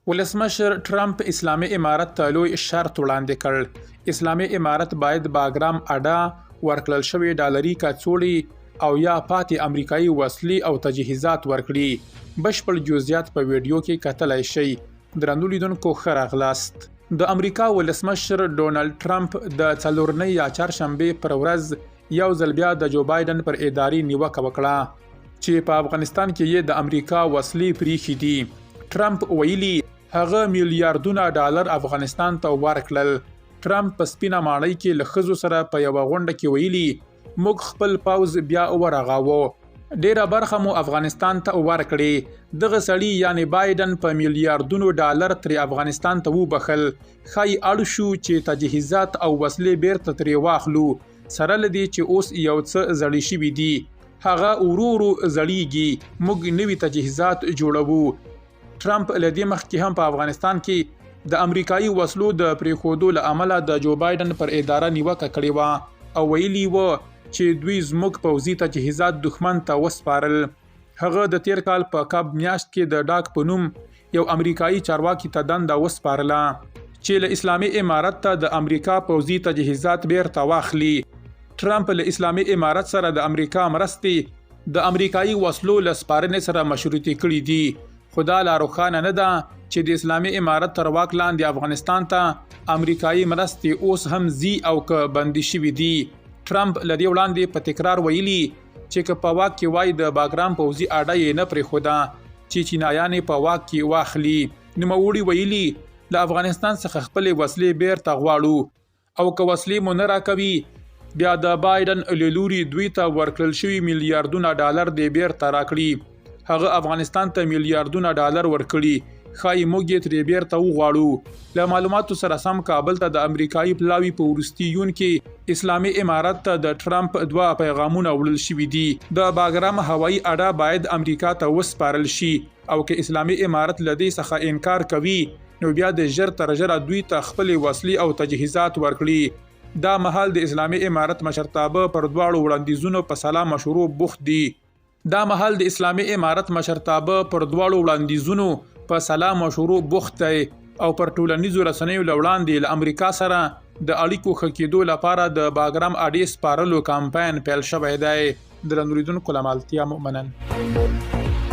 ولسمشر ټرمپ اسلامي امارت ته لوی شرط وړاندې کړ. اسلامي امارت باید باګرام اډه ورکړل شوی ډالري کڅوړې او یا پاتې امریکایي وسلې او تجهیزات ورکړي. بشپړ جزئیات په ویډیو کې کتلای شئ. درنو لیدونکو ښه راغلاست. د امریکا ولسمشر ډونالډ ټرمپ د څلورنۍ یا چهارشنبې پر ورځ یو ځل بیا د جو بایدن پر اداري نیوکه وکړه چې په افغانستان کې یې د امریکا وسلې پریښې دي. ټرمپ ویلي هغه میلیارډونه ډالر افغانستان ته ورکړل. ټرمپ په سپینه ماڼۍ کې له ښځو سره په یوه غونډه کې ویلي موږ خپل پوځ بیا ورغاوه. ډیره برخه مو افغانستان ته ورکړې. دغه سړي یعنی بایدن په میلیارډونو ډالر ترې افغانستان ته وبخل. ښایي اړ شو چې تجهیزات او وسلې بیرته ترې واخلو، سره له دې چې اوس یو څه زړې شوي دي. هغه ورو ورو زړیږي. موږ نوي تجهیزات جوړوو. ټرمپ له دې مخکې هم په افغانستان کې د امریکایي وسلو د پریښودو له امله د جو بایدن پر اداره نیوکه کړې وه او ویلي وه چې دوی زموږ پوځي تجهیزات دښمن ته وسپارل. هغه د تیر کال په کاب میاشت کې د ډاک په نوم یو امریکایي چارواکي ته دنده وسپارله چې له اسلامي امارت ته د امریکا پوځي تجهیزات بیرته واخلي. ټرمپ له اسلامي امارت سره د امریکا مرستې د امریکایي وسلو له سپارنې سره مشروطې کړي دي. خو دا لا روښانه نه ده چې د اسلامي امارت تر واک لاندې افغانستان ته امریکایي مرستې اوس هم ځي او که بندي شوي دي. ټرمپ له دې وړاندې په تکرار ویلي چې که په واک کې وای د باګرام پوځي اډه یې نه پرېښوده چې چینایان په واک کې واخلي. نوموړي ویلي له افغانستان څخه خپلې وسلې بیرته غواړو او که وسلې مو نه راکوي بیا د بایدن له لوري دوی ته ورکړل شوي میلیارډونه ډالر دې بیرته راکړي. هغه افغانستان ته میلیارډونه ډالر ورکړي. ښایي موږ یې ترې بیرته وغواړو. له معلوماتو سره سم کابل ته د امریکایي پلاوي په وروستي یون کې اسلامي امارت ته د ټرمپ دوه پیغامونه وړل شوي دي. د باګرام هوایي اډه باید امریکا ته وسپارل شي او که اسلامي امارت له دې څخه انکار کوي نو بیا د ژر تر ژره دوی ته خپلې وسلې او تجهیزات ورکړي. دا مهال د اسلامي امارت مشرتابه پر دواړو وړاندیزونو په سلا مشورو بوخت دي. دا مهال د اسلامي امارت مشرتابه پر دواړو وړاندیزونو په سلا مشورو بوخت دی او پر ټولنیزو رسنیو له وړاندې له امریکا سره د اړیکو ښه کېدو لپاره د باګرام اډې سپارلو کمپاین پیل شوی دی. درنو لیدونکو له ملتیا مننه.